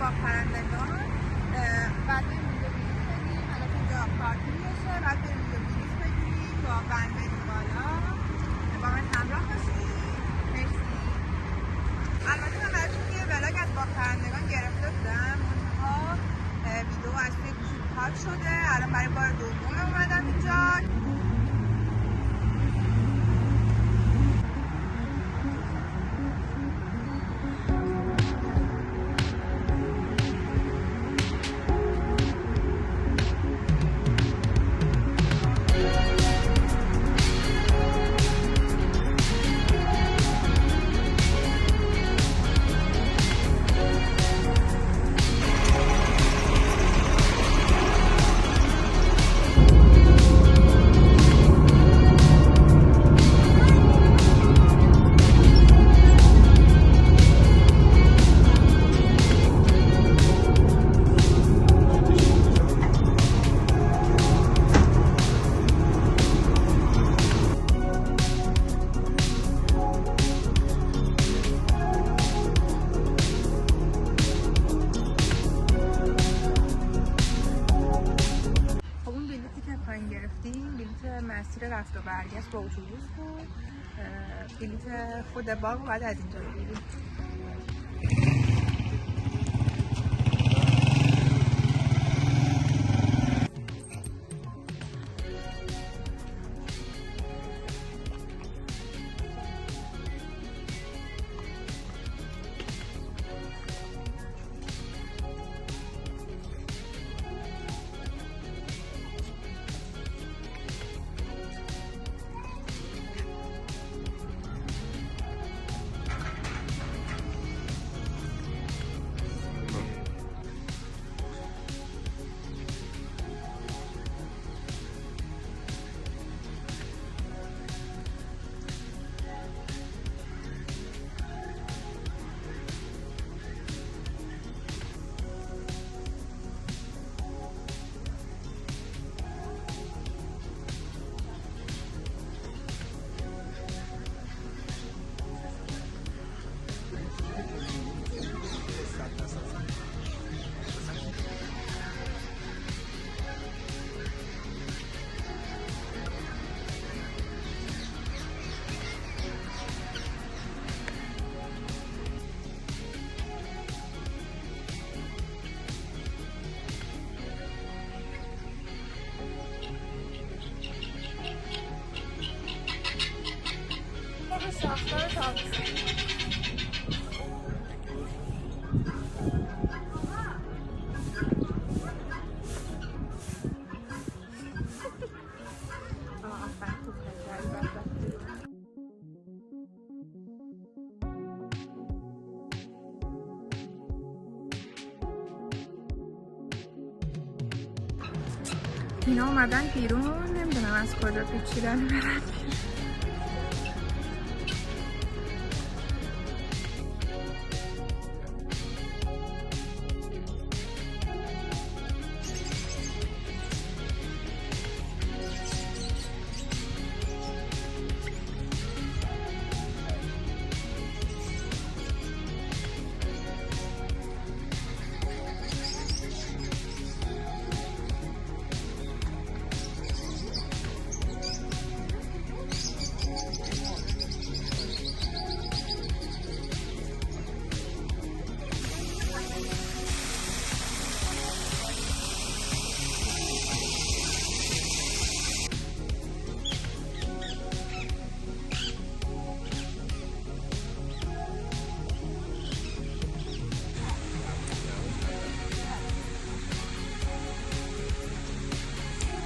با پرندگان. بعد بریم اینجا بلیط بدیم، الان اینجا پارکینگشه، بعد بریم اینجا بلیط بگیریم با ون بریم بالا. با من همراه باشید. مرسی. البته من براتون یه ولاگ از با پرندگان گرفته بودم، منتها ویدیو از توی گوشی کات شده. الان برای بار دوم اومدم اینجا. مسیر رفت و برگشت با اتوبوس بود. بلیط خود باغ بعد از اینجا بگیریم. ساختار تابستون. اینا اومدن بیرون، نمیدونم از کجا پیچیدن برن.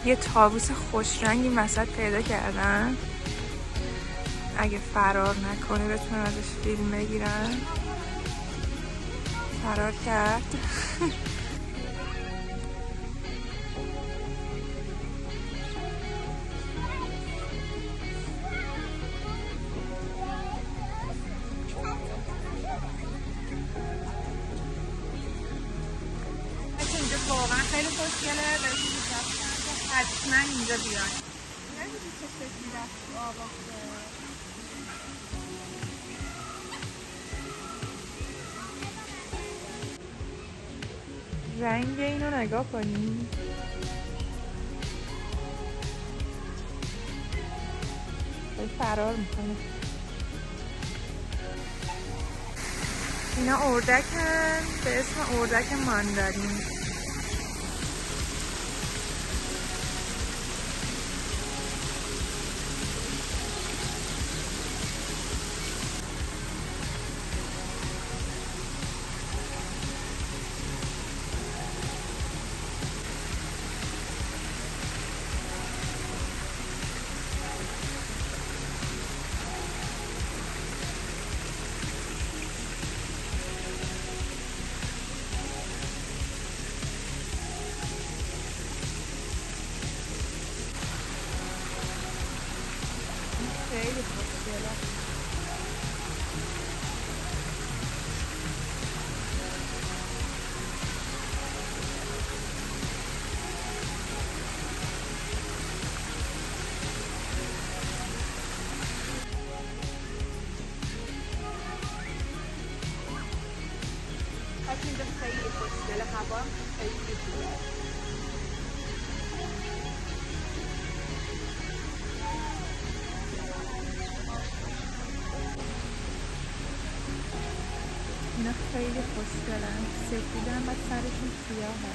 یه طاووس خوش رنگی وسط پیدا کردن، اگه فرار نکنه بتونن ازش فیلم بگیرن. فرار کرد. اینجا واقعا خیلی خوشگله. حتما اینجا بیان. نمیدونی چه شکلی رفت تو آب آخه. رنگ اینو نگاه کنی. فرار میکنه. اینا اردکن به اسم اردک ماندارین. خیلی خوشگله. پس اینجا خیلی خوشگله. هوا خیلی خوبه. اینا خیلی خوشگلن. سفیدن و سرشون سیاهه.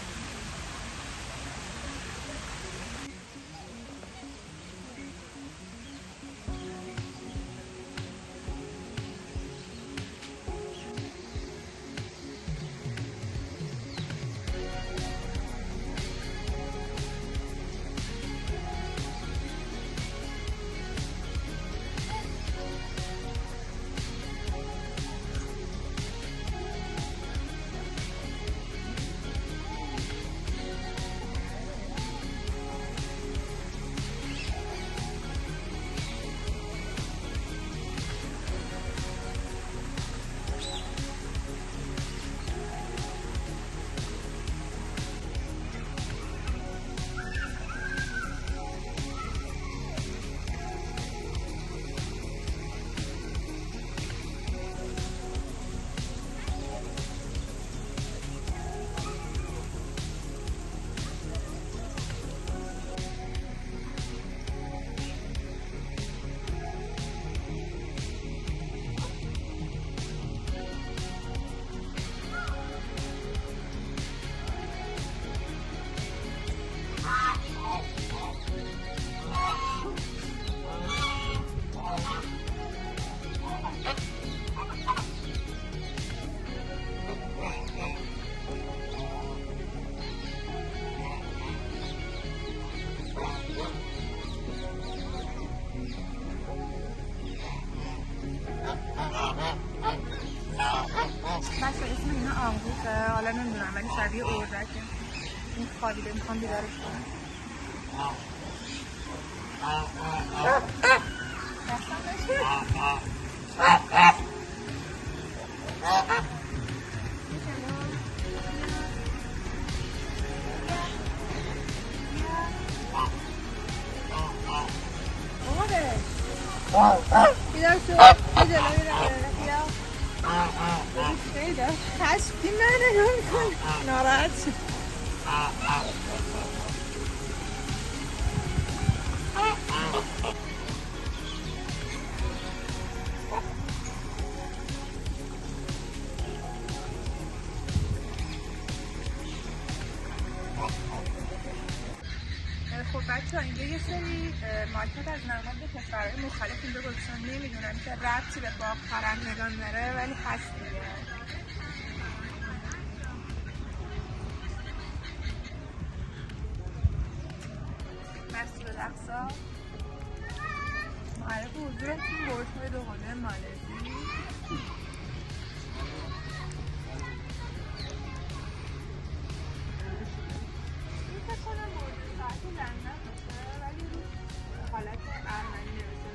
بچه اسم اینا آنگوسه. حالا نمیدونم ولی شبیه اردکه. این خوابیده. میخوام بیدارش کنم. بیدار شد. بیا خیلی داشت خشکی من نگاه میکنه. ناراحت شد. خب بچه ها اینجا یه سری مارکت از نماد به کشورهای مختلف اینجا گذاشتن. نمیدونم که ربطی به باغ پرندگان داره ولی هست دیگه. مسجد الاقصی معرف حضورتون برج‌های دوقلوی مالزی. لندن باشه ولی رو حالت ارمنی نوشته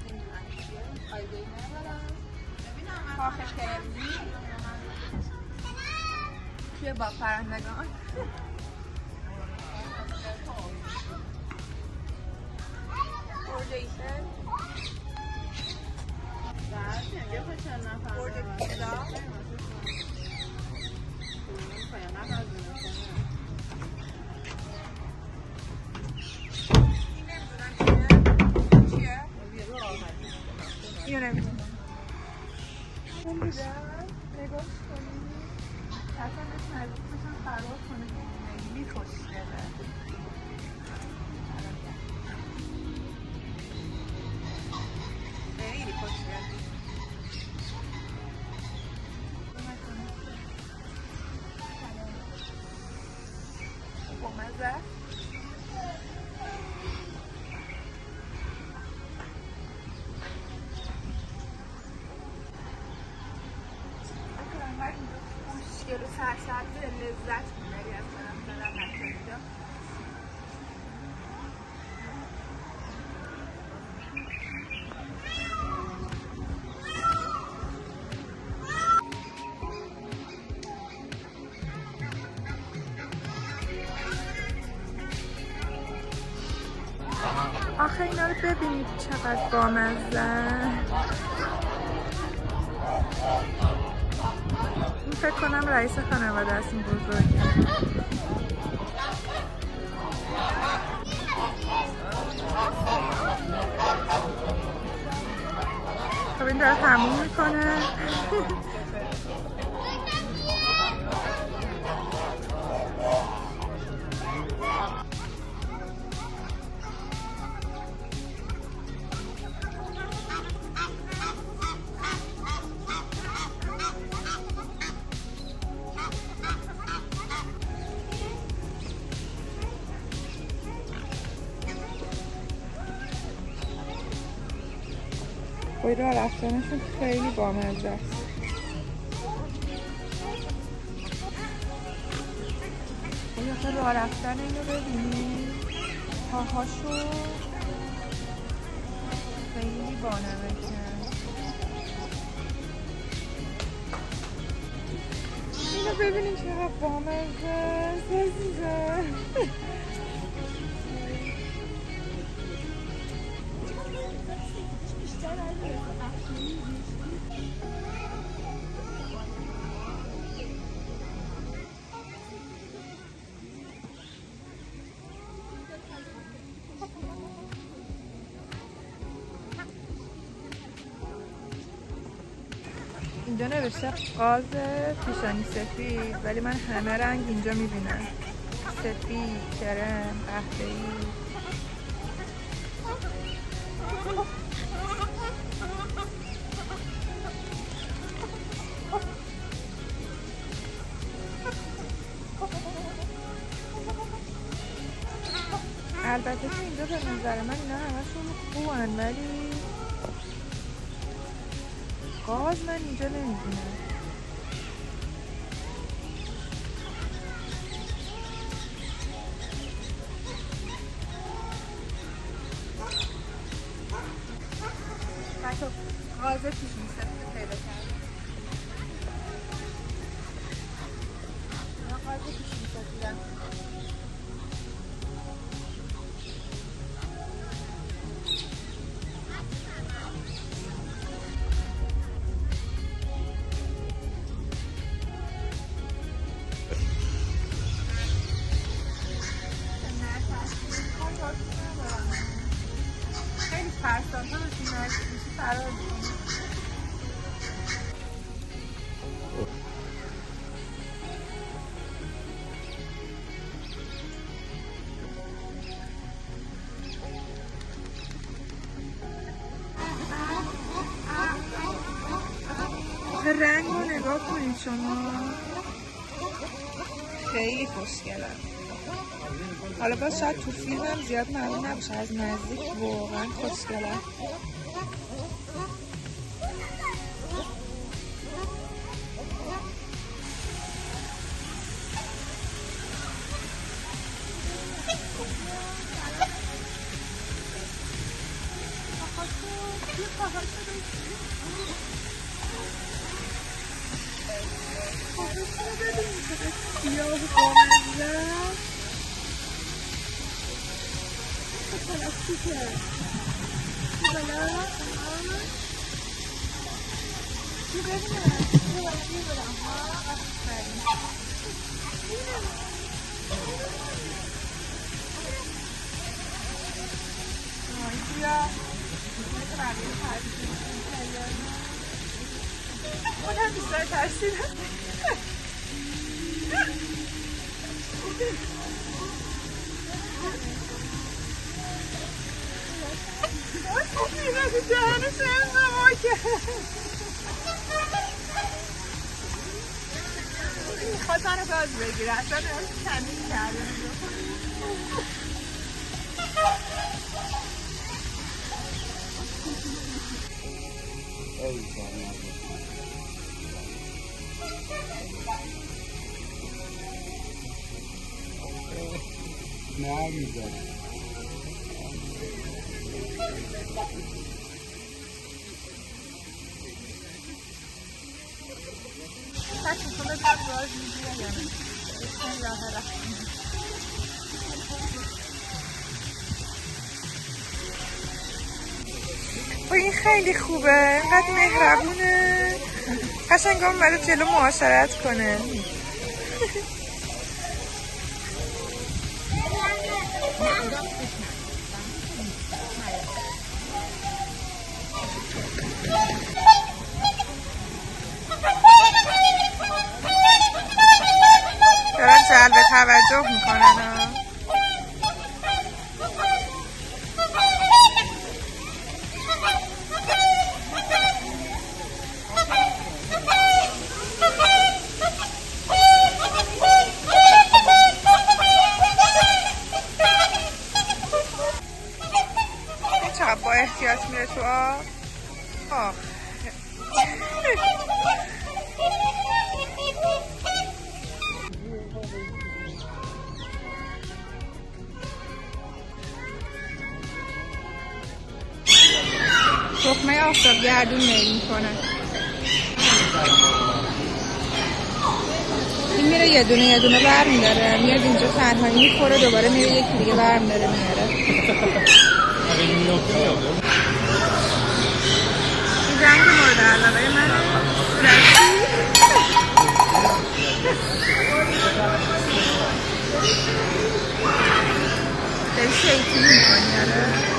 نمیدونم چیه. آیدهی ندارم. کاخ کرمزی توی با پرندگان. برج ایفل. برج پیزا. نگاش کنید اصلا بهش نزدیک بشن فرار کنه خیلی خوشگله خیلی خوشگله بامزه خوشگل و سرسبز لذت میبری از دارم بچه اینجا آخه اینا رو ببینید چقدر بامزه. این فکر کنم رئیس خانواده است این بزرگه. خب این داره تموم میکنه. باید راه رفتنشون خیلی بامزه است. باید راه رفتن اینو ببینید پاهاشو خیلی بانمکه. اینو ببینید چقدر بامزه است عزیزم. اینجا نوشته قاز پیشانی سفید ولی من همه رنگ اینجا میبینم. سفید، کرم، قهوه‌ای. البته که اینجا به نظر من اینا همشون خوبن ولی قاز من اینجا نمیبینم. بچه قاز پیشونی سفید پیدا کردم. قاز پیشونی سفیدم. خیلی ترسان ها بسید نزدیک میشی فرار میکنی. رنگ رو نگاه کنید شما خیلی خوشگله. حالا باز شاید تو فیلم هم زیاد معلوم نباشه از نزدیک واقعا خوشگله. سیاه بامزه پلاستیکه بالا چی ببینم چی برم ها آفرین بیا مثل بقیه پرسید خودم بیشتر ترسیدم. میره دهنش انزما کرد. میخواست منو گاز بگیره، اصلا تمیز کرده. نه میذاره این خیلی خوبه، اینقدر مهربونه، قشنگ اومده جلو معاشرت کنه. دارن جلب توجه میکنن. چقدر با احتیاط میره تو آب. تخمه آفتاب گردون میل میکنه. این میره یه دونه بر میداره، میاد اینجا تنهایی میخوره، دوباره میره یکی دیگه بر میداره میاره. این جنگ مورد علاقه منه. داری شیطی میکنی آره.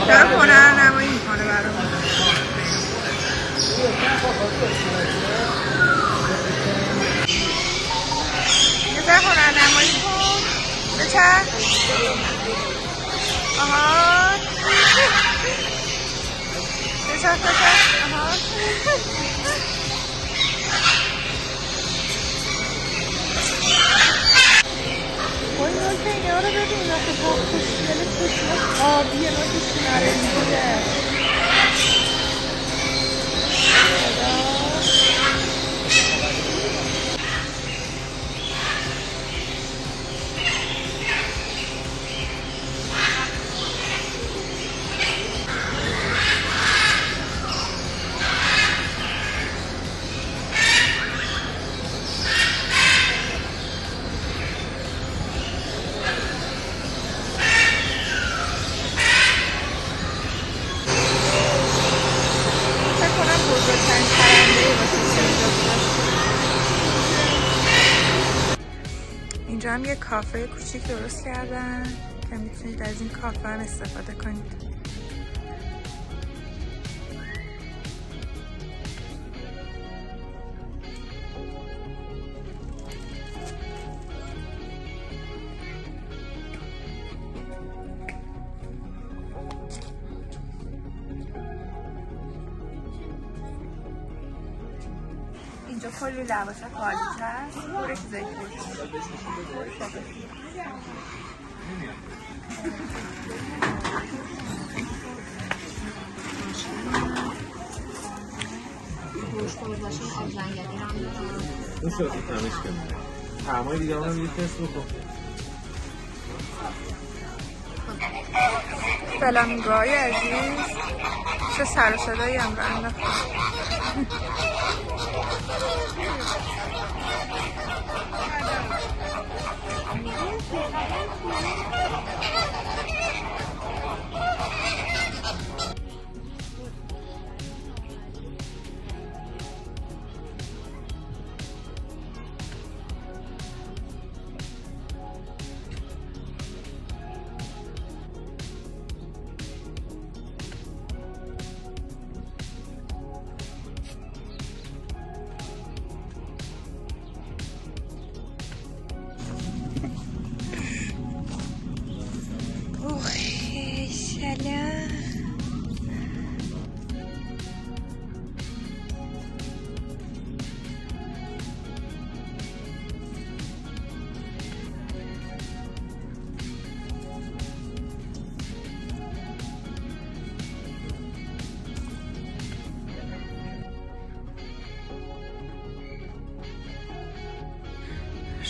داره هنرنمایی میکنه برامون. یه ذره هنرنمایی کن. بچه. آها. بچه. آها. وای نوکه اینه ها رو ببین نخه با خوشگل چشمه آبیه نوکش کناره میگه. اینجا هم یه کافه کوچیک درست کردن که میتونید از این کافه هم استفاده کنید. اینجا کلی لباس خالیت هست، پر چیزایی فلامینگوهای عزیز، چه سر و صدایی هم برنده.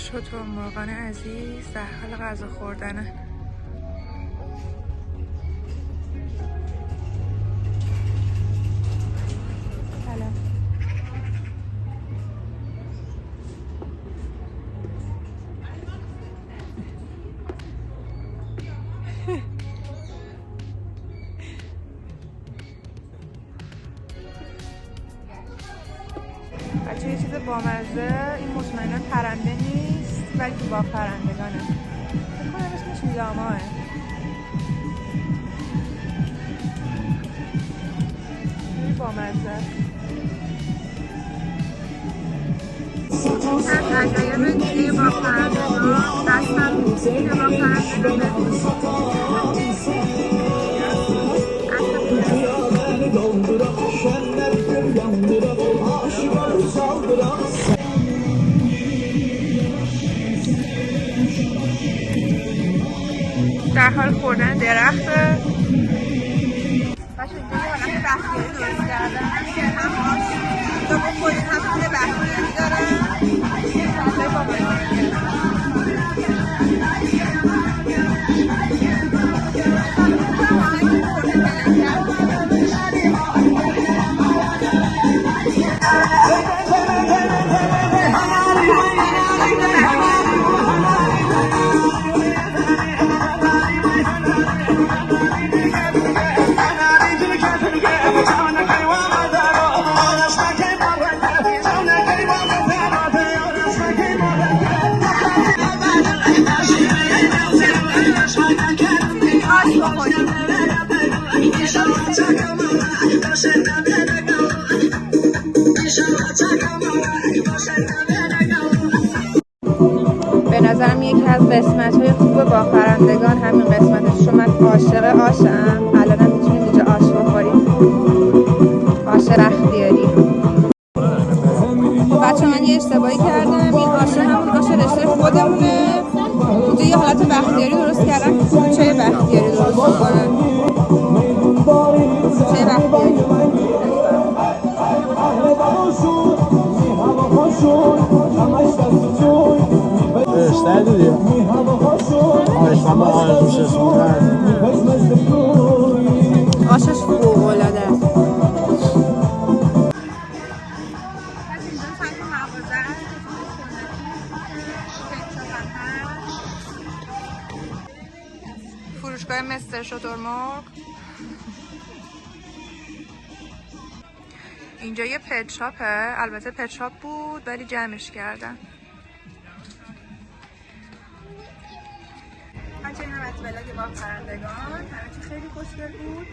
شترمرغان عزیز در حال غذا خوردنه. بچه یه چیز بامزه، این مطمئنا پرنده نیست بلکه با پرندگانه. فکر کنم اسمش لاماه. خیلی بامزه. از عجایب دیگه با پرندگان دستم میگه با پرندگان در حال خوردن درخته. بچه اینجا یه حالت بختیاری درست کردن که هم آش اینجا بخورید هم پول بختیاری دارن. شهده با به نظرم یکی از قسمت‌های خوب با پرندگان همین قسمتش. من عاشق آشم. الانم میتونیم اینجا آش بخوریم. آش رختیاری. بچه من یه اشتباهی کردم. این آش همون آش رشته خودمونه. اینجا یه حالت بختیاری درست کردن که کوچه بختیاری درست کنن. کوچه بختیاری. Stadium. آشش فوق‌العاده است. فروشگاه مستر شترمرغ. اینجا یه پت شاپه. البته پت شاپ بود ولی جمعش کردن. بچه این هم از ولاگ با پرندگان. همه چی خیلی خوشگل بود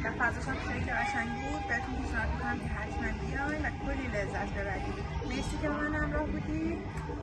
و فضاش هم خیلی قشنگ بود. بهتون پیشنهاد میکنم که حتما بیاین و کلی لذت ببرید. مرسی که با من همراه بودید.